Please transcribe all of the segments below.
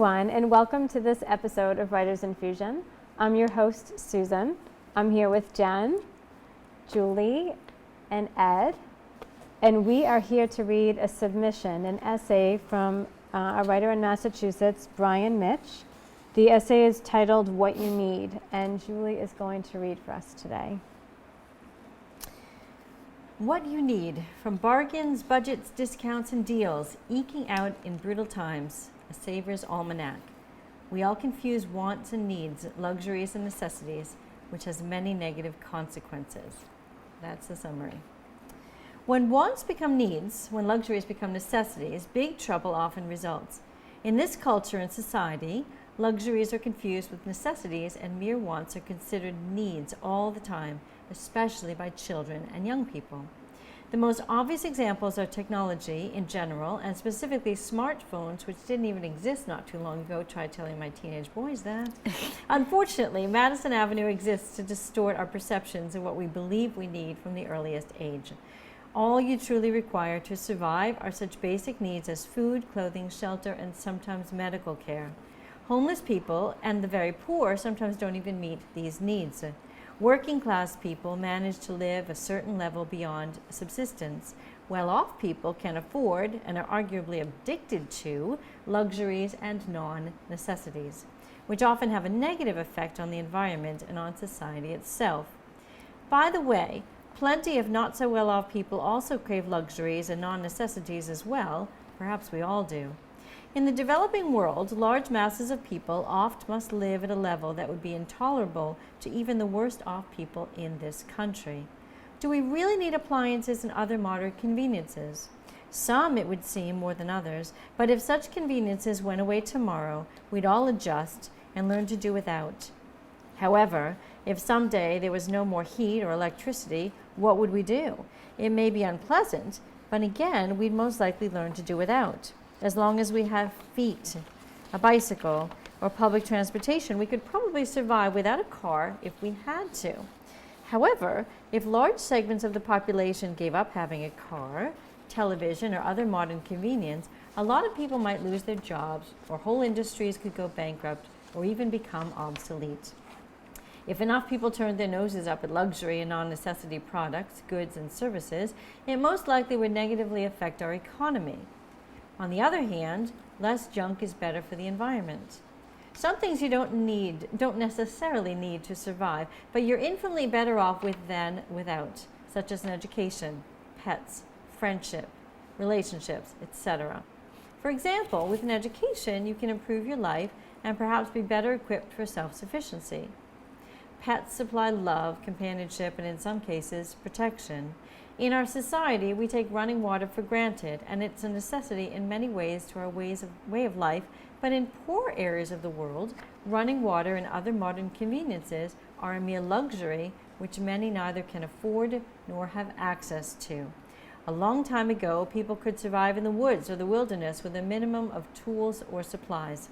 everyone, and welcome to this episode of Writers Infusion. I'm your host, Susan. I'm here with Jen, Julie, and Ed, and we are here to read a submission, an essay from a writer in Massachusetts, Brian Mitch. The essay is titled What You Need, and Julie is going to read for us today. What you need, from bargains, budgets, discounts, and deals, eking out in brutal times, a saver's almanac. We all confuse wants and needs, luxuries and necessities, which has many negative consequences. That's the summary. When wants become needs, when luxuries become necessities, big trouble often results. In this culture and society, luxuries are confused with necessities and mere wants are considered needs all the time, especially by children and young people. The most obvious examples are technology in general, and specifically smartphones, which didn't even exist not too long ago. Try telling my teenage boys that. Unfortunately, Madison Avenue exists to distort our perceptions of what we believe we need from the earliest age. All you truly require to survive are such basic needs as food, clothing, shelter, and sometimes medical care. Homeless people and the very poor sometimes don't even meet these needs. Working class people manage to live a certain level beyond subsistence. Well-off people can afford and are arguably addicted to luxuries and non-necessities, which often have a negative effect on the environment and on society itself. By the way, plenty of not so well-off people also crave luxuries and non-necessities as well. Perhaps we all do. In the developing world, large masses of people oft must live at a level that would be intolerable to even the worst off people in this country. Do we really need appliances and other modern conveniences? Some, it would seem, more than others, but if such conveniences went away tomorrow, we'd all adjust and learn to do without. However, if someday there was no more heat or electricity, what would we do? It may be unpleasant, but again, we'd most likely learn to do without. As long as we have feet, a bicycle, or public transportation, we could probably survive without a car if we had to. However, if large segments of the population gave up having a car, television, or other modern convenience, a lot of people might lose their jobs, or whole industries could go bankrupt, or even become obsolete. If enough people turned their noses up at luxury and non-necessity products, goods, and services, it most likely would negatively affect our economy. On the other hand, less junk is better for the environment. Some things you don't necessarily need to survive, but you're infinitely better off with than without, such as an education, pets, friendship, relationships, etc. For example, with an education, you can improve your life and perhaps be better equipped for self-sufficiency. Pets supply love, companionship, and in some cases, protection. In our society, we take running water for granted, and it's a necessity in many ways to our way of life, but in poor areas of the world, running water and other modern conveniences are a mere luxury which many neither can afford nor have access to. A long time ago, people could survive in the woods or the wilderness with a minimum of tools or supplies.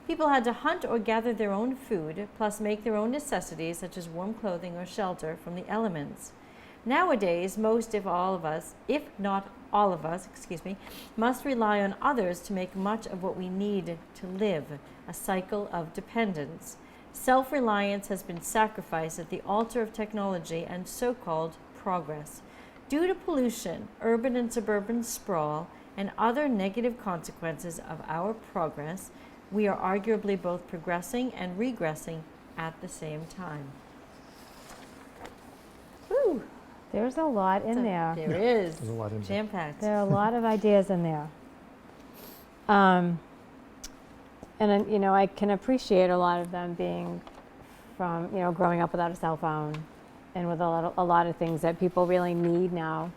People had to hunt or gather their own food, plus make their own necessities such as warm clothing or shelter from the elements. Nowadays, most, if not all of us, must rely on others to make much of what we need to live, a cycle of dependence. Self-reliance has been sacrificed at the altar of technology and so-called progress. Due to pollution, urban and suburban sprawl, and other negative consequences of our progress, we are arguably both progressing and regressing at the same time. Whew. There's a lot in there. There is. There's a lot in there. Jam-packed. There are a lot of ideas in there. And I can appreciate a lot of them being from, growing up without a cell phone and with a lot of things that people really need now.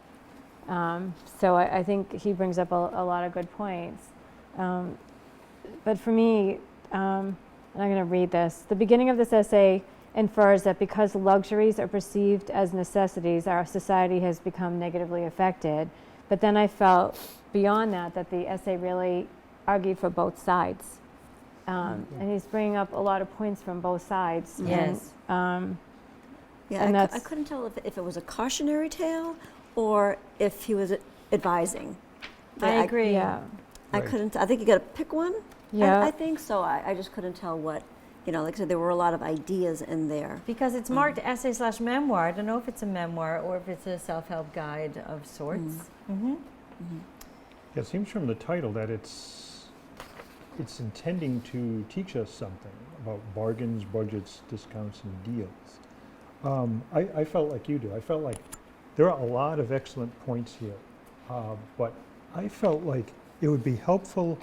So I think he brings up a lot of good points. But for me, and I'm going to read this, the beginning of this essay infers that because luxuries are perceived as necessities, our society has become negatively affected. But then I felt beyond that the essay really argued for both sides. And he's bringing up a lot of points from both sides. Yes. And, I couldn't tell if it was a cautionary tale or if he was advising. I agree. Yeah. I Right. couldn't, I think you got to pick one. Yeah. I think so. I just couldn't tell what, like I said, there were a lot of ideas in there. Because it's marked essay/memoir. I don't know if it's a memoir or if it's a self-help guide of sorts. Yeah, it seems from the title that it's intending to teach us something about bargains, budgets, discounts, and deals. I felt like you do. I felt like there are a lot of excellent points here, but I felt like it would be helpful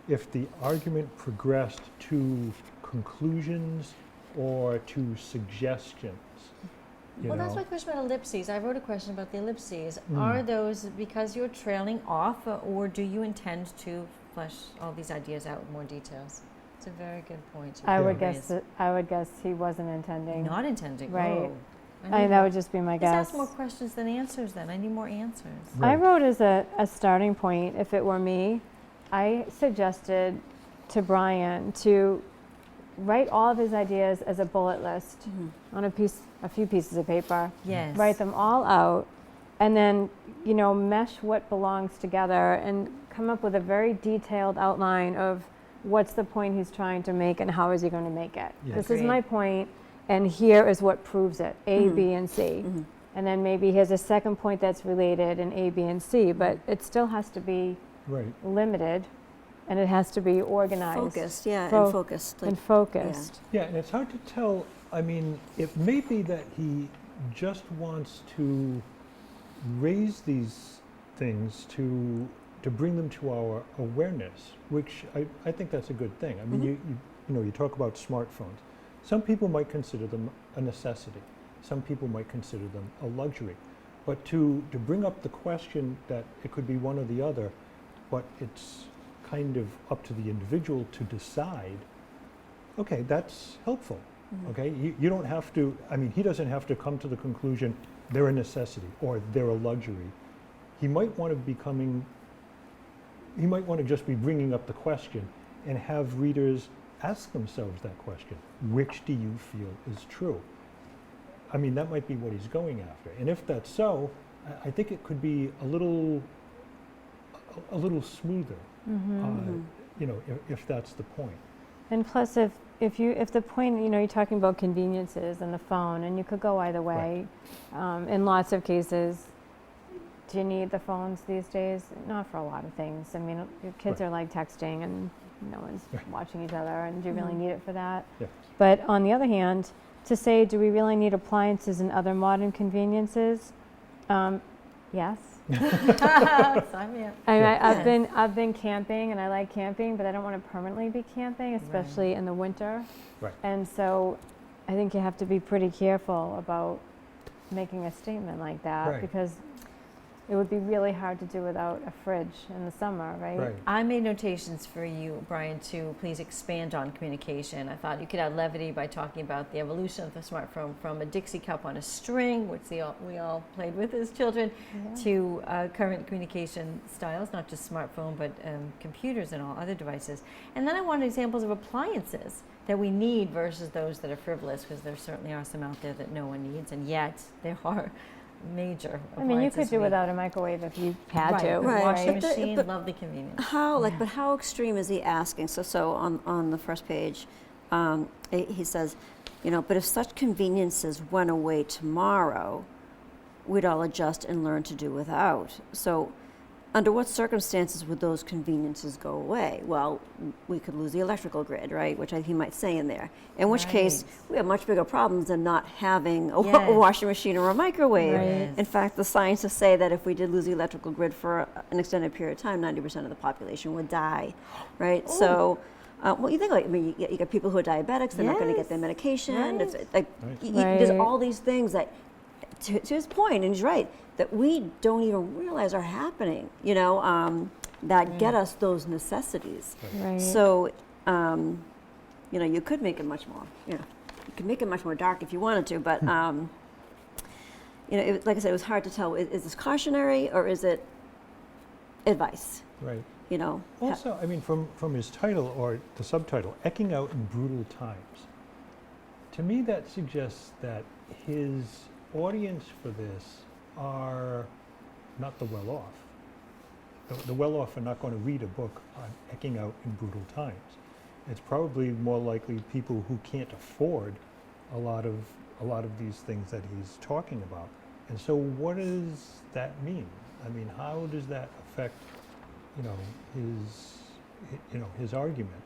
if the argument progressed to conclusions or to suggestions. Well, that's my question about ellipses. I wrote a question about the ellipses. Are those because you're trailing off, or do you intend to flesh all these ideas out in more details? It's a very good point. I would guess he wasn't intending. Not intending. Right. Oh. That would just be my guess. Let's ask more questions than answers then. I need more answers. I wrote as a starting point, if it were me, I suggested to Brian to write all of his ideas as a bullet list on a few pieces of paper. Yes. Write them all out, and then mesh what belongs together and come up with a very detailed outline of what's the point he's trying to make and how is he going to make it. Yes. This is my point, and here is what proves it: A, B, and C. And then maybe here's a second point that's related in A, B, and C, but it still has to be limited, and it has to be organized. Focused, and focused. And focused. Yeah, and it's hard to tell. I mean, it may be that he just wants to raise these things to bring them to our awareness, which I think that's a good thing. I mean, you talk about smartphones. Some people might consider them a necessity. Some people might consider them a luxury. But to bring up the question that it could be one or the other, but it's kind of up to the individual to decide, okay, that's helpful. Okay, you don't have to, I mean, he doesn't have to come to the conclusion they're a necessity or they're a luxury. He might want to just be bringing up the question and have readers ask themselves that question. Which do you feel is true? I mean, that might be what he's going after. And if that's so, I think it could be a little smoother, if that's the point. And plus, if the point, you're talking about conveniences and the phone, and you could go either way. In lots of cases, do you need the phones these days? Not for a lot of things. I mean, your kids are like texting, and no one's watching each other, and do you really need it for that? Yeah. But on the other hand, to say, do we really need appliances and other modern conveniences? Yes. Sign me up. I've been camping, and I like camping, but I don't want to permanently be camping, especially in the winter. Right. And so I think you have to be pretty careful about making a statement like that, because it would be really hard to do without a fridge in the summer, right? I made notations for you, Brian, to please expand on communication. I thought you could add levity by talking about the evolution of the smartphone from a Dixie cup on a string, which we all played with as children, to current communication styles, not just smartphone, but computers and all other devices. And then I wanted examples of appliances that we need versus those that are frivolous, because there certainly are some out there that no one needs, and yet there are major appliances. I mean, you could do without a microwave if you had to. Washing machine, love the convenience. But how extreme is he asking? So on the first page, he says, but if such conveniences went away tomorrow, we'd all adjust and learn to do without. So under what circumstances would those conveniences go away? Well, we could lose the electrical grid, right? Which he might say in there. In which case, we have much bigger problems than not having a washing machine or a microwave. Right. In fact, the scientists say that if we did lose the electrical grid for an extended period of time, 90% of the population would die, right? Ooh. So, you think you got people who are diabetics, they're not going to get their medication. Right. It's like, there's all these things that, to his point, and he's right, that we don't even realize are happening, that get us those necessities. Right. So, you could make it much more, you could make it much more dark if you wanted to, but, like I said, it was hard to tell, is this cautionary or is it advice? Right. Also, I mean, from his title or the subtitle, Ecking Out in Brutal Times, to me that suggests that his audience for this are not the well-off. the well-off are not going to read a book on ecking out in brutal times. It's probably more likely people who can't afford a lot of these things that he's talking about. And so what does that mean? I mean, how does that affect, his argument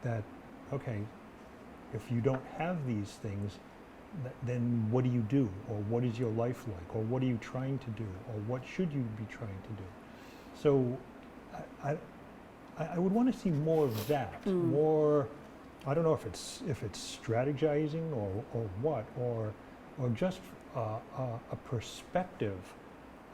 that, okay, if you don't have these things, then what do you do? Or what is your life like? Or what are you trying to do? Or what should you be trying to do? So I would want to see more of that, more, I don't know if it's strategizing or what, or just a perspective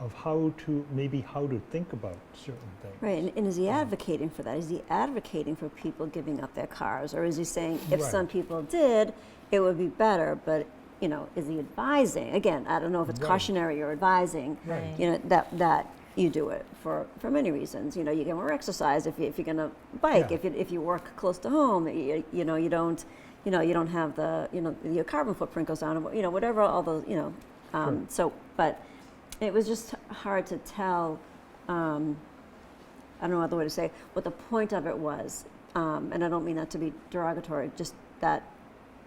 of how to think about certain things. Right, and is he advocating for that? Is he advocating for people giving up their cars? Or is he saying if Right. some people did, it would be better, but, is he advising? Again, I don't know if it's Right. cautionary or advising, Right. that you do it for many reasons. You get more exercise if you're going to bike, Yeah. if you work close to home, you don't have the, your carbon footprint goes down, whatever, all those, Sure. so, but it was just hard to tell, I don't know other way to say, what the point of it was. And I don't mean that to be derogatory, just that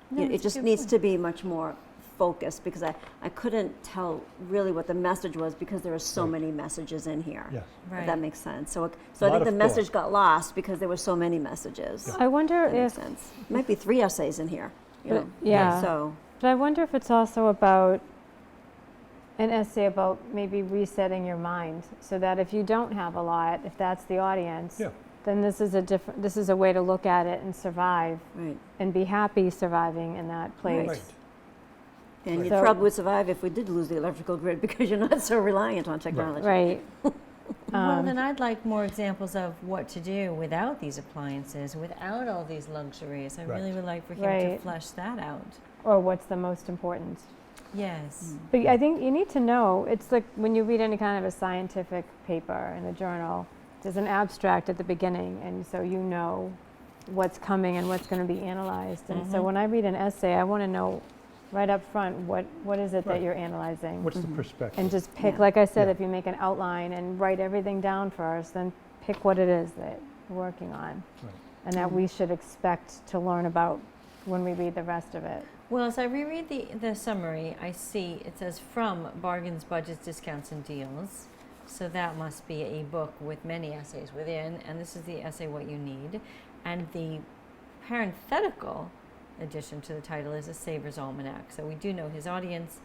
No, it it's a just good needs point. to be much more focused, because I couldn't tell really what the message was, because there were so Right. many messages in here. Yes. If Right. that makes sense. So I Lot think of the message thought. got lost because there were so many messages. Yeah. I wonder That makes if, sense. Might be 3 essays in here, But- yeah. So, but I wonder if it's also about an essay about maybe resetting your mind, so that if you don't have a lot, if that's the audience, Yeah. then this is a way to look at it and survive right. and be happy surviving in that place. Right. And you So- probably would survive if we did lose the electrical grid, because you're not so reliant on technology. Right. Well, then I'd like more examples of what to do without these appliances, without all these luxuries. I really Right. would like for him to Right. flesh that out. Or what's the most important. Yes. But I think you need to know, it's like when you read any kind of a scientific paper in a journal, there's an abstract at the beginning, and so you know what's coming and what's going to be analyzed. And so when I read an essay, I want to know right up front what is it that Right. you're analyzing. What's the perspective? And just pick, Yeah. like I said, Yeah. if you make an outline and write everything down first, then pick what it is that you're working on, Right. and that we should expect to learn about when we read the rest of it. Well, as I reread the summary, I see it says from Bargains, Budgets, Discounts, and Deals. So that must be a book with many essays within, and this is the essay What You Need. And the parenthetical addition to the title is A Saver's Almanac. So we do know his audience,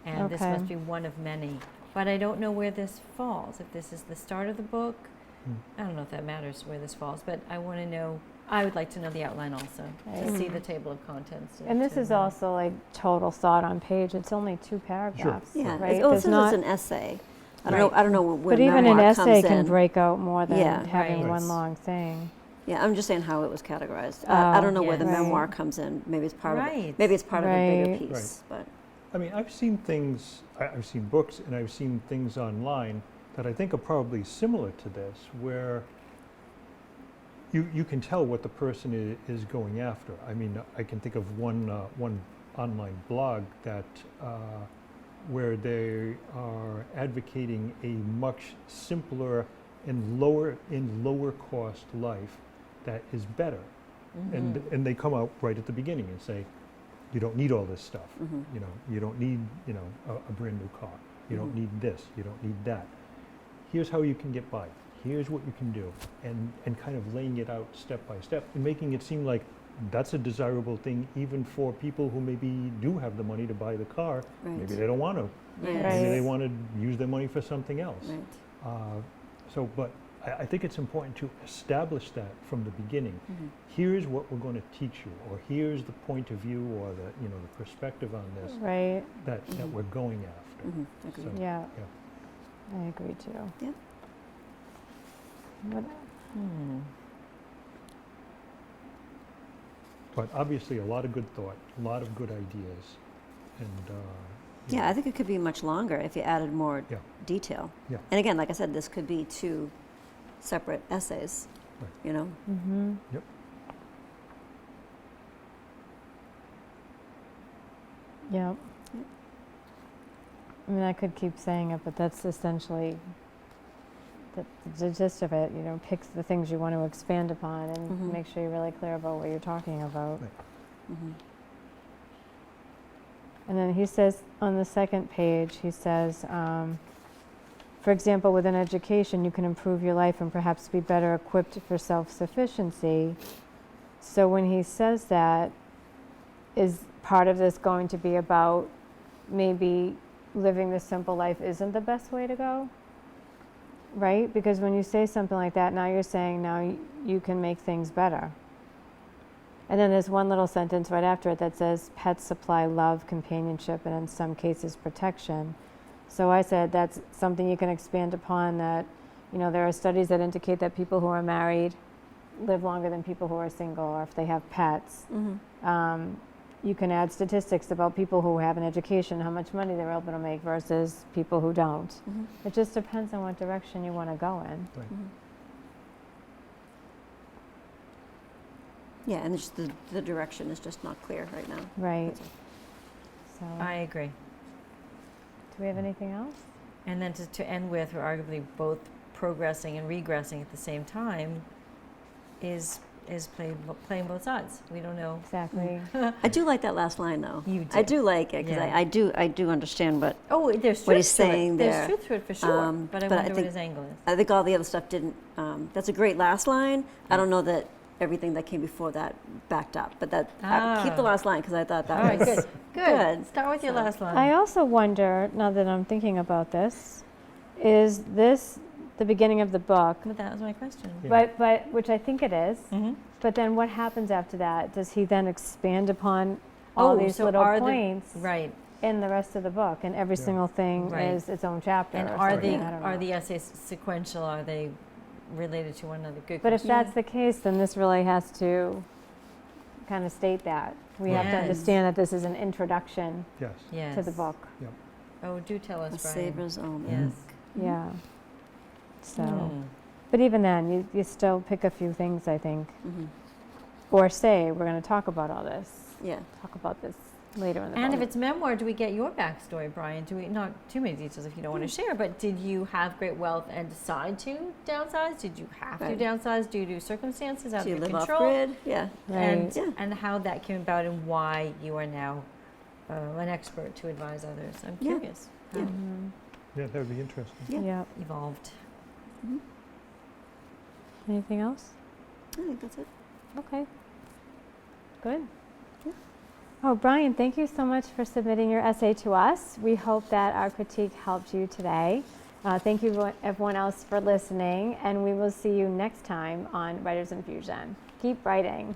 and this Okay. must be one of many. But I don't know where this falls, if this is the start of the book. I don't know if that matters where this falls, but I want to know, I would like to know the outline also, to see the table of contents. And this to is know. also like total thought on page. It's only 2 paragraphs. Yeah. Right? It There's says not- it's an essay. I Right. don't know where but even an memoir essay comes can in. break out more than Yeah. having Right. one long thing. Yeah, I'm just saying how it was categorized. I don't know where the yes. memoir Right. comes in. Maybe it's part of Right. it. Maybe it's part of a bigger Right. piece. But I mean, I've seen things, I've seen books and I've seen things online that I think are probably similar to this, where you can tell what the person is going after. I mean, I can think of one online blog that where they are advocating a much simpler and lower cost life that is better. And they come out right at the beginning and say, you don't need all this stuff. You don't need a brand new car. You don't need this. You don't need that. Here's how you can get by. Here's what you can do, and kind of laying it out step by step and making it seem like that's a desirable thing even for people who maybe do have the money to buy the car. Right. Maybe they don't want to. Yes. Maybe they Right. want to use their money for something else. right. But I think it's important to establish that from the beginning. Here's what we're going to teach you, or here's the point of view, or the the perspective on this Right. that we're going after. Agreed. So, Yeah. yeah. I agree too. Yeah. What, But obviously, a lot of good thought, a lot of good ideas, and Yeah, I think it could be much longer if you added more Yeah. detail. Yeah. And again, like I said, this could be 2 separate essays. Right. Yep. yeah. I mean, I could keep saying it, but that's essentially the gist of it, pick the things you want to expand upon and Mhm. make sure you're really clear about what you're talking about. Mhm. And then he says on the second page, he says, for example, within education, you can improve your life and perhaps be better equipped for self-sufficiency. So when he says that, is part of this going to be about maybe living the simple life isn't the best way to go? Right? Because when you say something like that, now you're saying now you can make things better. And then there's one little sentence right after it that says pets supply love, companionship, and in some cases protection. So I said that's something you can expand upon, that there are studies that indicate that people who are married live longer than people who are single, or if they have pets. Mhm. You can add statistics about people who have an education, how much money they're able to make versus people who don't. Mhm. It just depends on what direction you want to go in. Right. Mhm. Yeah, and it's the direction is just not clear right now. Right. That's So, I agree. do we have anything else? And then to end with, we're arguably both progressing and regressing at the same time, is playing both sides. We don't know. Exactly. I do like that last line, though. You I do. do like it, because Yeah. I do understand what, Oh, there's truth What he's to it. saying There's there. truth to it for sure. But I but I wonder what think- his angle is. I think all the other stuff didn't, that's a great last line. I don't know that everything that came before that backed up, but that, keep the Ah. last line, because I thought that All right, was good. good. Start with your So- last line. I also wonder, now that I'm thinking about this, is this the beginning of the book? But that was my question. Yeah. But which I think it is. Mm-hmm. But then what happens after that? Does he then expand upon all Oh, these so little are the- points Right. in the rest of the book? And every Yeah. single thing Right. is its own chapter. And or are something, the I don't are know. the essays sequential? Are they related to one another? Good But if question. that's the case, then this really has to kind of state that. We have to Yes. understand that this is an introduction Yes. Yes. to the book. Oh, do tell us, A Brian. Saver's Almanac. Yes. Yeah. So, Hmm. but even then, you still pick a few things, I think, Mhm. or say we're going to talk about all this. Yeah. Talk about this later in the And book. if it's memoir, do we get your backstory, Brian? Do we, not too many details if you don't want to share, but did you have great wealth and decide to downsize? Did you have Right. to downsize due to circumstances out Do of you your live off control? grid? Yeah. And, Yeah. and how that came about and why you are now an expert to advise others. I'm Yeah. curious Yeah. how Mhm. Yeah, that would be interesting. Yeah. Yep. evolved. Mhm. Anything else? I think that's it. Okay. Good. Yeah. Oh, Brian, thank you so much for submitting your essay to us. We hope that our critique helped you today. Thank you, everyone else, for listening, and we will see you next time on Writers Infusion. Keep writing.